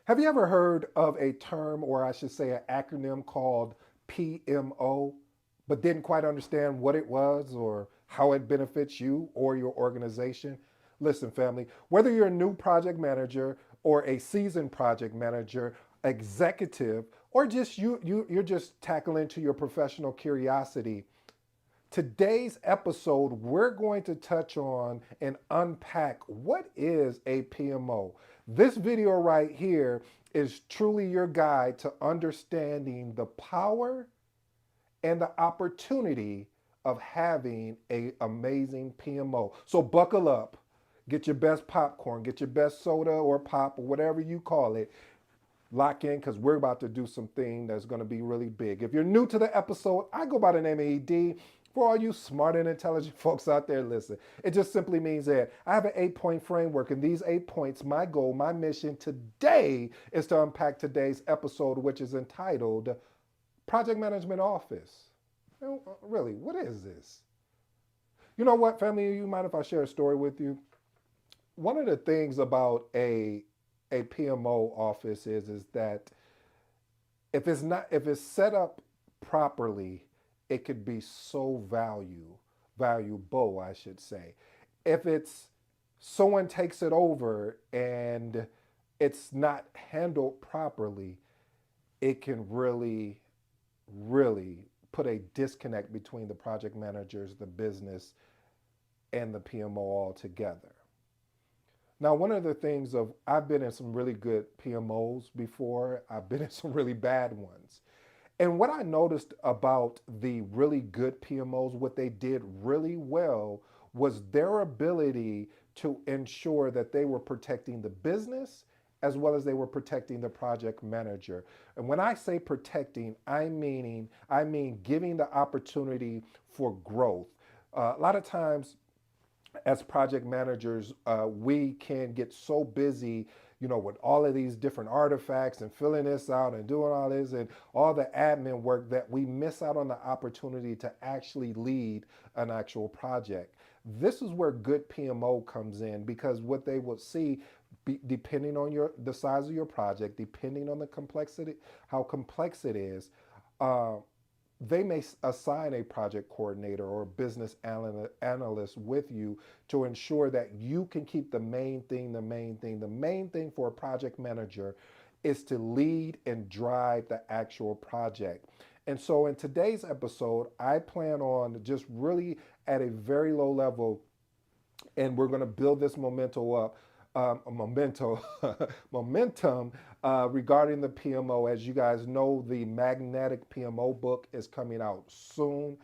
Have you ever heard of a term, or I should say an acronym called PMO, but didn't quite understand what it was or how it benefits you or your organization? Listen, family, whether you're a new project manager or a seasoned project manager, executive, or just you're just tackling to your professional curiosity, today's episode, we're going to touch on and unpack what is a PMO. This video right here is truly your guide to understanding the power and the opportunity of having an amazing PMO. So buckle up, get your best popcorn, get your best soda or pop or whatever you call it, lock in because we're about to do something that's going to be really big. If you're new to the episode, I go by the name of ED. For all you smart and intelligent folks out there, listen, it just simply means that I have an 8-point framework, and these 8 points, my goal, my mission today is to unpack today's episode, which is entitled Project Management Office. Really, what is this? You know what, family? You mind if I share a story with you? One of the things about a PMO office is that if it's set up properly, it could be so valuable, I should say. If it's someone takes it over and it's not handled properly, it can really put a disconnect between the project managers, the business, and the PMO altogether. Now, one of the things of I've been in some really good PMOs before, I've been in some really bad ones. And what I noticed about the really good PMOs, what they did really well was their ability to ensure that they were protecting the business as well as they were protecting the project manager. And when I say protecting, I mean giving the opportunity for growth. A lot of times as project managers, we can get so busy, with all of these different artifacts and filling this out and doing all this and all the admin work that we miss out on the opportunity to actually lead an actual project. This is where good PMO comes in because what they will see, depending on the size of your project, depending on the complexity, how complex it is, uh, they may assign a project coordinator or a business analyst with you to ensure that you can keep the main thing for a project manager is to lead and drive the actual project. And so in today's episode, I plan on just really at a very low level, and we're going to build this momentum regarding the PMO. As you guys know, the magnetic PMO book is coming out soon.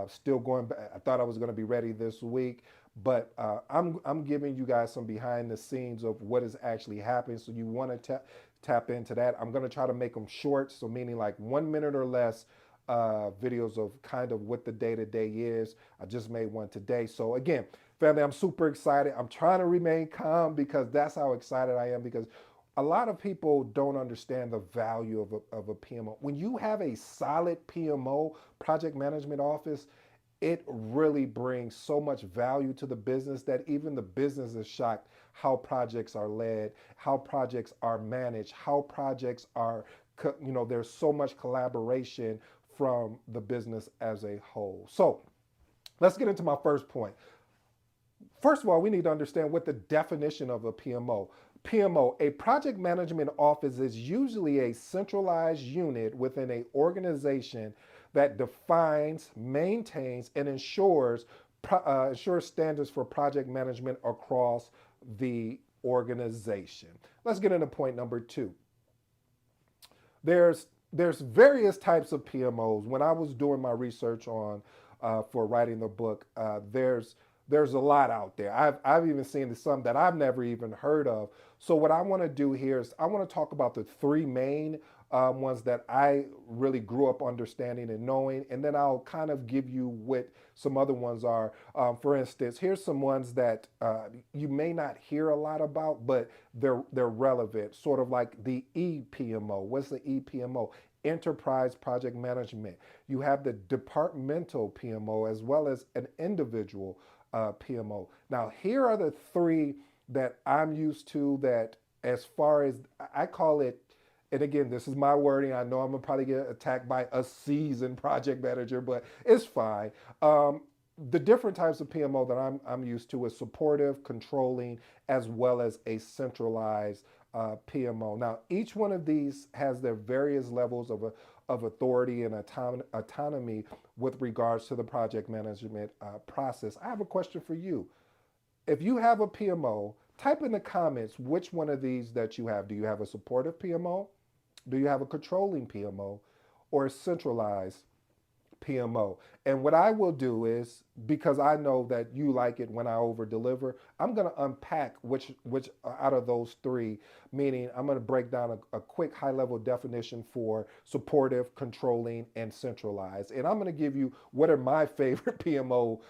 Still going back. I thought I was going to be ready this week, but I'm giving you guys some behind the scenes of what is actually happening. So you want to tap into that. I'm going to try to make them short, so meaning like 1 minute or less. Videos of kind of what the day to day is. I just made one today. So again, family, I'm super excited. I'm trying to remain calm because that's how excited I am because a lot of people don't understand the value of a PMO. When you have a solid PMO, project management office, it really brings so much value to the business that even the business is shocked how projects are led, how projects are managed, how projects are, there's so much collaboration from the business as a whole. So let's get into my first point. First of all, we need to understand what the definition of a PMO. PMO, a project management office, is usually a centralized unit within an organization that defines, maintains, and ensures standards for project management across the organization. Let's get into point number two. There's various types of PMOs. When I was doing my research on for writing the book, there's a lot out there. I've even seen some that I've never even heard of. So what I want to do here is I want to talk about the three main ones that I really grew up understanding and knowing, and then I'll kind of give you what some other ones are. For instance, here's some ones that you may not hear a lot about, but they're relevant. Sort of like the EPMO. What's the EPMO? Enterprise project management. You have the departmental PMO as well as an individual PMO. Now, here are the three that I'm used to that as far as I call it, and again, this is my wording. I know I'm gonna probably get attacked by a seasoned project manager, but it's fine. Um, the different types of PMO that I'm used to is supportive, controlling, as well as a centralized PMO. Now, each one of these has their various levels of authority and autonomy with regards to the project management process. I have a question for you. If you have a PMO, type in the comments which one of these that you have. Do you have a supportive PMO? Do you have a controlling PMO or a centralized PMO? And what I will do is, because I know that you like it when I over deliver, I'm going to unpack which out of those three, meaning I'm going to break down a quick high level definition for supportive, controlling, and centralized. And I'm going to give you what are my favorite PMO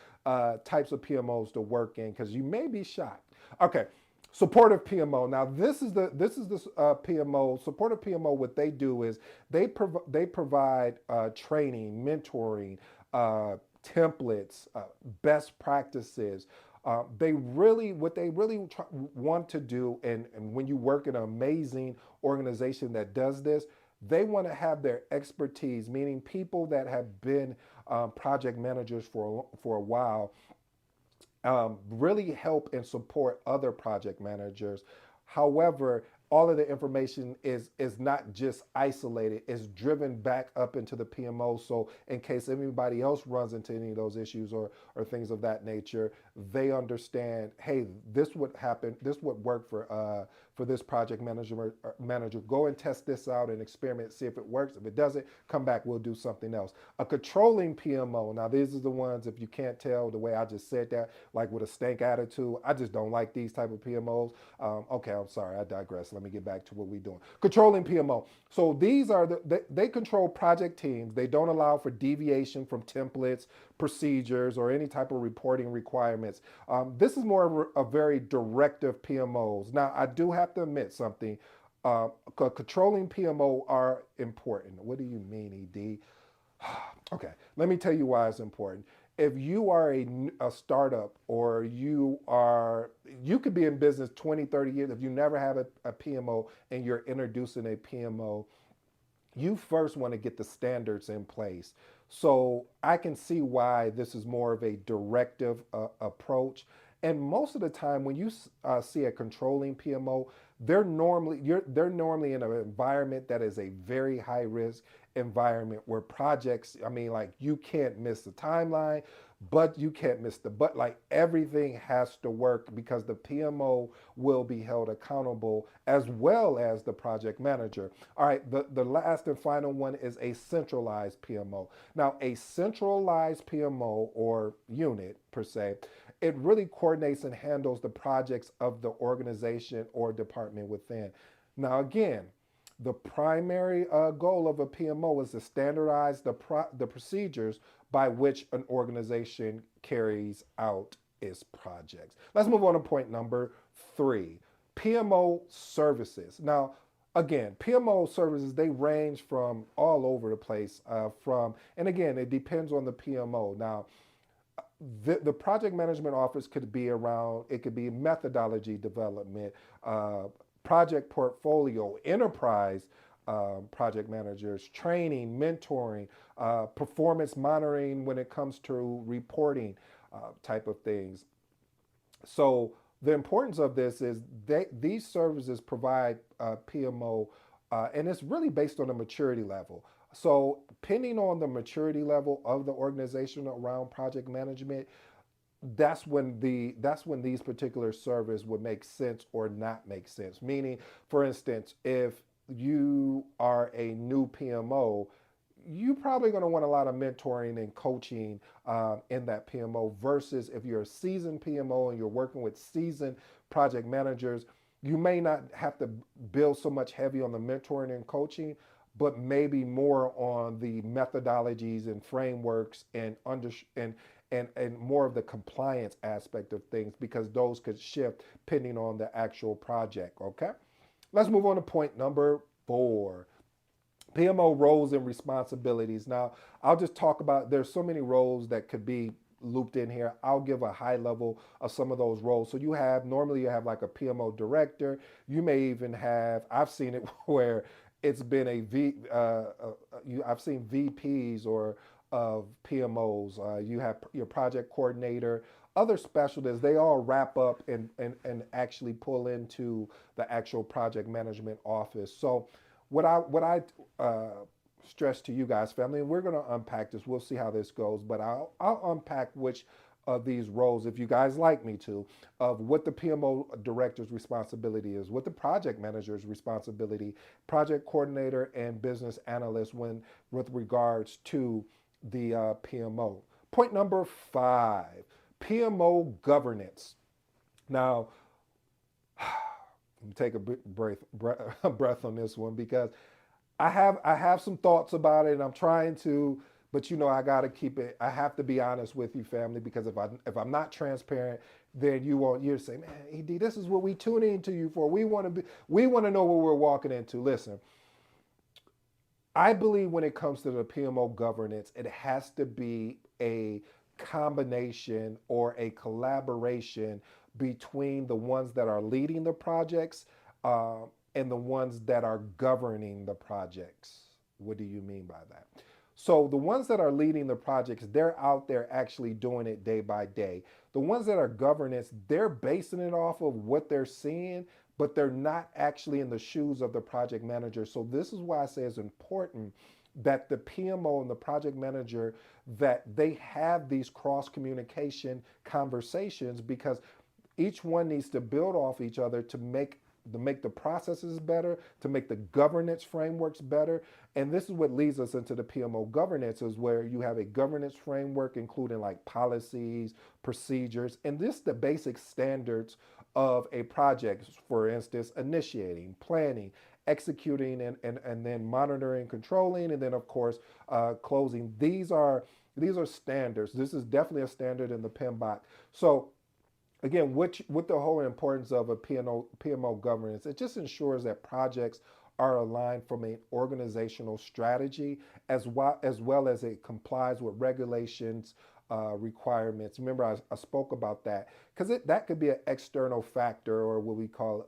types of PMOs to work in, because you may be shocked. Okay, supportive PMO. Now this is the PMO supportive PMO. What they do is they provide training, mentoring, templates, best practices. They really what they really want to do, and when you work in an amazing organization that does this, they want to have their expertise, meaning people that have been project managers for a while, really help and support other project managers. However, all of the information is not just isolated; it's driven back up into the PMO. So, in case anybody else runs into any of those issues or things of that nature, they understand. Hey, this would happen. This would work for this project manager. Go and test this out and experiment, see if it works. If it doesn't, come back. We'll do something else. A controlling PMO. Now, these are the ones. If you can't tell the way I just said that, like with a stank attitude, I just don't like these type of PMOs. Okay, I'm sorry, I digress. Let me get back to what we're doing. Controlling PMO. So these are they control project teams. They don't allow for deviation from templates, procedures, or any type of reporting requirements. This is more of a very directive PMOs. Now, I do have to admit something. Controlling PMO are important. What do you mean, ED? Okay, let me tell you why it's important. If you are a startup, or you could be in business 20, 30 years, if you never have a PMO and you're introducing a PMO, you first want to get the standards in place. So I can see why this is more of a directive approach. And most of the time, when you see a controlling PMO, they're normally in an environment that is a very high risk environment where projects. I mean, like you can't miss the timeline, but you can't miss but like everything has to work because the PMO will be held accountable as well as the project manager. All right, the last and final one is a centralized PMO. Now, a centralized PMO or unit per se, it really coordinates and handles the projects of the organization or department within. Now, again, the primary goal of a PMO is to standardize the procedures by which an organization carries out its projects. Let's move on to point number three, PMO services. Now, again, PMO services, they range from all over the place. And again, it depends on the PMO. Now, the project management office could be around, it could be methodology development, project portfolio, enterprise project managers, training, mentoring, performance monitoring when it comes to reporting type of things. So the importance of this is these services provide PMO, and it's really based on the maturity level. So depending on the maturity level of the organization around project management, that's when these particular services would make sense or not make sense. Meaning, for instance, if you are a new PMO, you're probably going to want a lot of mentoring and coaching in that PMO versus if you're a seasoned PMO and you're working with seasoned project managers, you may not have to build so much heavy on the mentoring and coaching, but maybe more on the methodologies and frameworks and more of the compliance aspect of things because those could shift depending on the actual project. Okay, let's move on to point number four. PMO roles and responsibilities. Now, I'll just talk about there's so many roles that could be looped in here. I'll give a high level of some of those roles. So you have, normally you have like a PMO director. You may even have, I've seen it where it's been I've seen VPs or of PMOs. You have your project coordinator, other specialists. They all wrap up and actually pull into the actual project management office. So what I stress to you guys, family, and we're going to unpack this. We'll see how this goes, but I'll unpack which of these roles, if you guys like me to, of what the PMO director's responsibility is, what the project manager's responsibility, project coordinator, and business analyst when with regards to the PMO. Point number 5, PMO governance. Now, take a breath on this one because I have some thoughts about it, and I'm trying to, but I got to keep it. I have to be honest with you, family, because if I'm not transparent, then you'll say, man, ED, this is what we tune into you for. We want to know what we're walking into. Listen, I believe when it comes to the PMO governance, it has to be a combination or a collaboration between the ones that are leading the projects and the ones that are governing the projects. What do you mean by that? So the ones that are leading the projects, they're out there actually doing it day by day. The ones that are governance, they're basing it off of what they're seeing, but they're not actually in the shoes of the project manager. So this is why I say it's important that the PMO and the project manager, that they have these cross communication conversations, because each one needs to build off each other to make the processes better, to make the governance frameworks better. And this is what leads us into the PMO governance, is where you have a governance framework including like policies, procedures, and this the basic standards of a project. For instance, initiating, planning, executing, and then monitoring, controlling, and then of course closing. These are standards. This is definitely a standard in the PMBOK. So again, with the whole importance of a PMO governance, it just ensures that projects are aligned from an organizational strategy, as well as it complies with regulations, requirements. Remember, I spoke about that because that could be an external factor, or what we call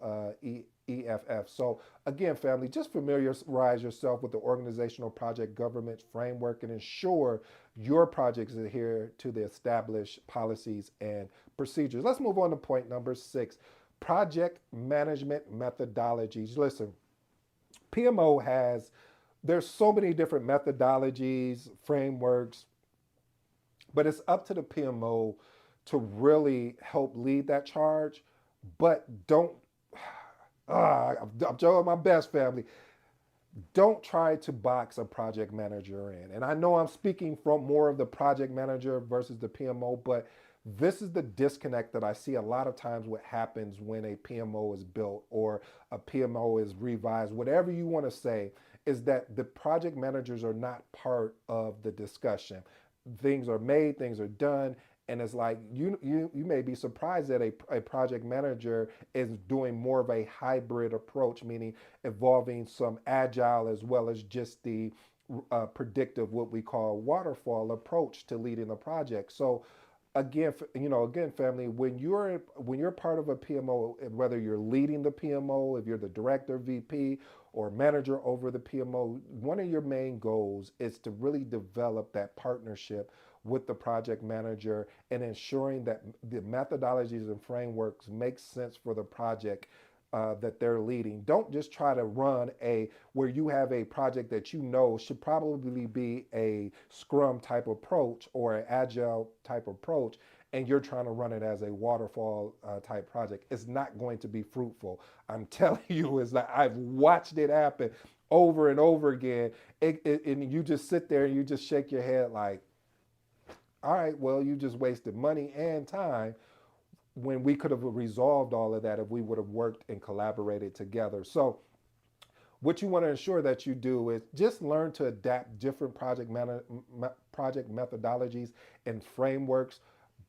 EFF. So again, family, just familiarize yourself with the organizational project governance framework and ensure your projects adhere to the established policies and procedures. Let's move on to point number 6, project management methodologies. Listen, there's so many different methodologies, frameworks, but it's up to the PMO to really help lead that charge. But don't, I'm doing my best, family. Don't try to box a project manager in. And I know I'm speaking from more of the project manager versus the PMO, but this is the disconnect that I see a lot of times what happens when a PMO is built or a PMO is revised, whatever you want to say, is that the project managers are not part of the discussion. Things are made, things are done, and it's like you may be surprised that a project manager is doing more of a hybrid approach, meaning involving some agile as well as just the predictive, what we call waterfall approach to leading the project. So again, family, when you're part of a PMO, whether you're leading the PMO, if you're the director, VP, or manager over the PMO, one of your main goals is to really develop that partnership with the project manager and ensuring that the methodologies and frameworks make sense for the project that they're leading. Don't just try to run where you have a project that should probably be a Scrum type approach or an Agile type approach, and you're trying to run it as a waterfall type project. It's not going to be fruitful. I'm telling you, it's like I've watched it happen over and over again. And you just sit there and you just shake your head like, all right, well, you just wasted money and time when we could have resolved all of that if we would have worked and collaborated together. So what you want to ensure that you do is just learn to adapt different project methodologies and frameworks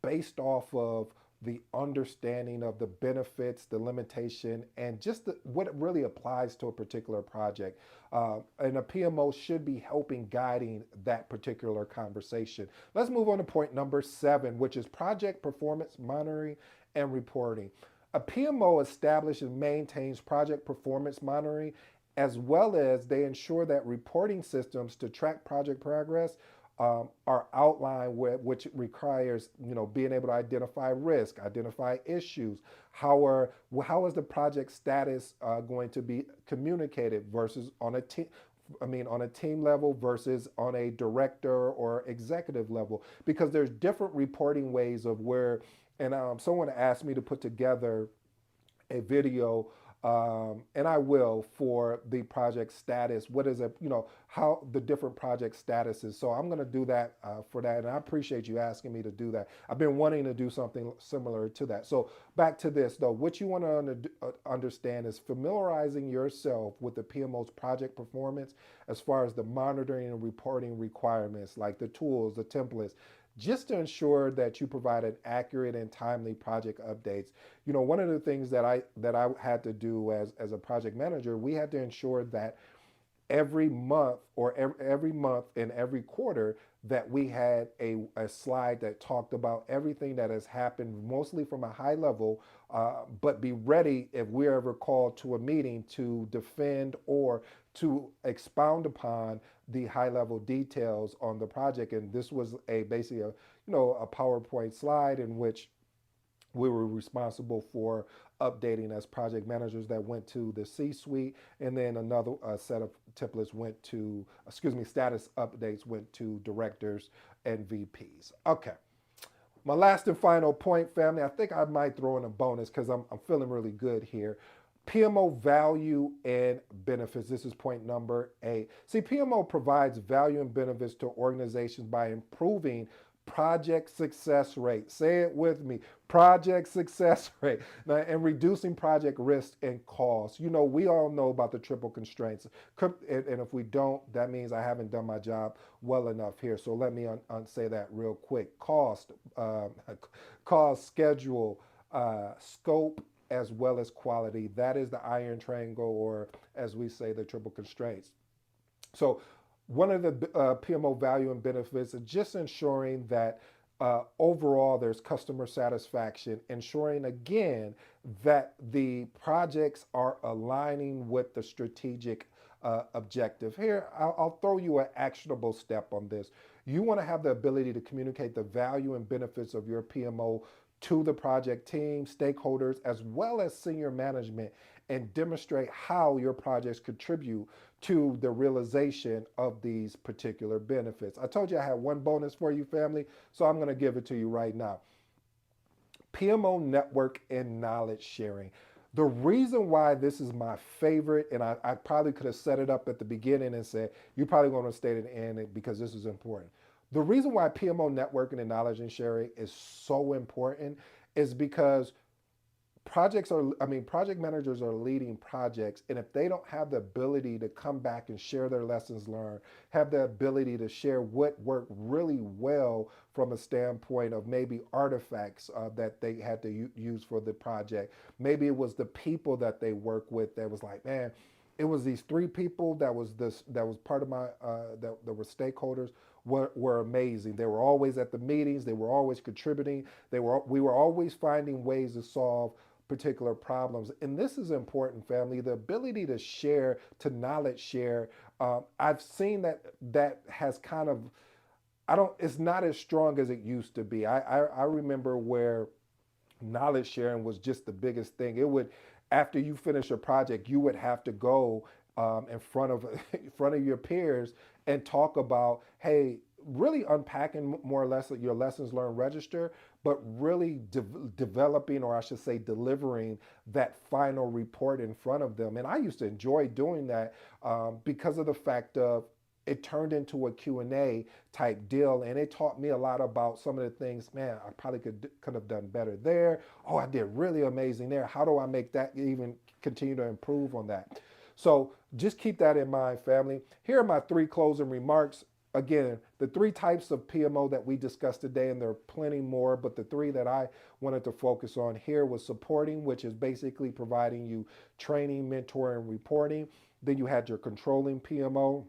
based off of the understanding of the benefits, the limitation, and just what it really applies to a particular project. And a PMO should be helping guiding that particular conversation. Let's move on to point number 7, which is project performance monitoring and reporting. A PMO establishes and maintains project performance monitoring, as well as they ensure that reporting systems to track project progress are outlined, which requires, being able to identify risk, identify issues. How is the project status going to be communicated versus on a team? I mean, on a team level versus on a director or executive level, because there's different reporting ways of where. And someone asked me to put together a video, and I will, for the project status. What is it, how the different project statuses. So I'm going to do that for that. And I appreciate you asking me to do that. I've been wanting to do something similar to that. So back to this though, what you want to understand is familiarizing yourself with the PMO's project performance as far as the monitoring and reporting requirements, like the tools, the templates, just to ensure that you provide an accurate and timely project updates. One of the things that I had to do as a project manager, we had to ensure that every month or every month and every quarter that we had a slide that talked about everything that has happened, mostly from a high level, but be ready if we're ever called to a meeting to defend or to expound upon the high level details on the project. And this was basically a PowerPoint slide in which we were responsible for updating as project managers that went to the C-suite, and then another set of templates went to, status updates went to directors and VPs. Okay. My last and final point, family, I think I might throw in a bonus because I'm feeling really good here. PMO value and benefits. This is point number 8. See, PMO provides value and benefits to organizations by improving project success rate. Say it with me. Project success rate. Now, and reducing project risk and costs. We all know about the triple constraints. And if we don't, that means I haven't done my job well enough here. So let me say that real quick. Cost, schedule, scope, as well as quality. That is the iron triangle, or as we say, the triple constraints. So one of the PMO value and benefits is just ensuring that overall there's customer satisfaction, ensuring again that the projects are aligning with the strategic objective. Here, I'll throw you an actionable step on this. You want to have the ability to communicate the value and benefits of your PMO to the project team, stakeholders, as well as senior management, and demonstrate how your projects contribute to the realization of these particular benefits. I told you I had one bonus for you, family, so I'm going to give it to you right now. PMO network and knowledge sharing. The reason why this is my favorite, and I probably could have set it up at the beginning and said, you're probably going to stay to the end because this is important. The reason why PMO networking and knowledge and sharing is so important is because project managers are leading projects, and if they don't have the ability to come back and share their lessons learned, have the ability to share what worked really well from a standpoint of maybe artifacts that they had to use for the project. Maybe it was the people that they work with that was like, man, it was these 3 people that was part of my that were stakeholders were amazing. They were always at the meetings. They were always contributing. We were always finding ways to solve particular problems. And this is important, family. The ability to share, to knowledge share. I've seen that has kind of, it's not as strong as it used to be. I remember where knowledge sharing was just the biggest thing. It would, after you finish a project, you would have to go in front of in front of your peers and talk about, hey, really unpacking more or less your lessons learned register, but really developing, or I should say delivering that final report in front of them. And I used to enjoy doing that because of the fact of it turned into a Q&A type deal, and it taught me a lot about some of the things, man, I probably could have done better there. Oh, I did really amazing there. How do I make that even continue to improve on that? So just keep that in mind, family. Here are my 3 closing remarks. again, the three types of PMO that we discussed today, and there are plenty more, but the three that I wanted to focus on here was supporting, which is basically providing you training, mentoring, reporting. Then you had your controlling PMO.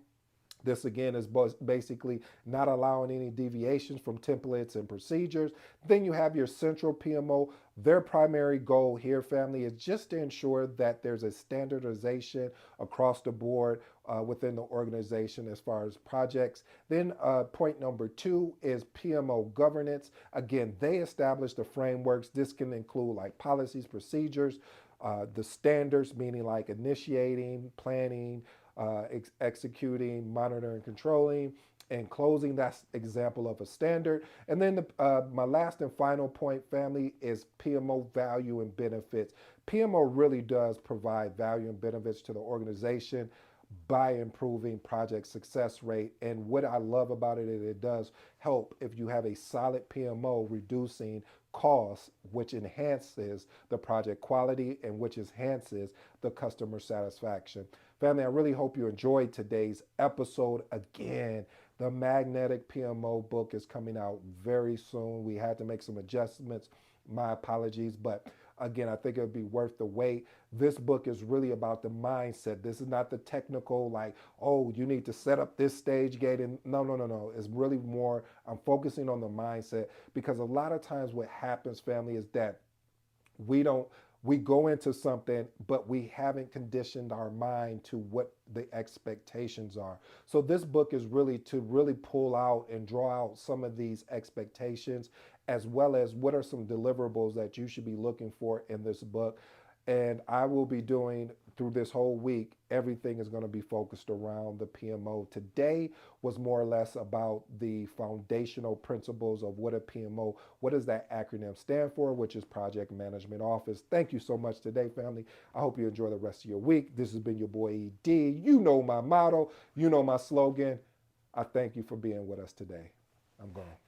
This again is basically not allowing any deviations from templates and procedures. Then you have your central PMO. Their primary goal here, family, is just to ensure that there's a standardization across the board within the organization as far as projects. Then point number two is PMO governance. Again, they establish the frameworks. This can include like policies, procedures, the standards, meaning like initiating, planning, executing, monitoring, controlling, and closing. That's example of a standard. And then my last and final point, family, is PMO value and benefits. PMO really does provide value and benefits to the organization by improving project success rate. And what I love about it is it does help if you have a solid PMO reducing costs, which enhances the project quality and which enhances the customer satisfaction. Family, I really hope you enjoyed today's episode. Again, the Magnetic PMO book is coming out very soon. We had to make some adjustments. My apologies, but again, I think it would be worth the wait. This book is really about the mindset. This is not the technical, like, oh, you need to set up this stage gate. And no, no, no, no. It's really more, I'm focusing on the mindset, because a lot of times what happens, family, is that we don't, we go into something, but we haven't conditioned our mind to what the expectations are. So this book is really to really pull out and draw out some of these expectations, as well as what are some deliverables that you should be looking for in this book. And I will be doing through this whole week, everything is going to be focused around the PMO. Today was more or less about the foundational principles of what a PMO, what does that acronym stand for, which is Project Management Office. Thank you so much today, family. I hope you enjoy the rest of your week. This has been your boy ED. You know my motto, you know my slogan. I thank you for being with us today. I'm gone.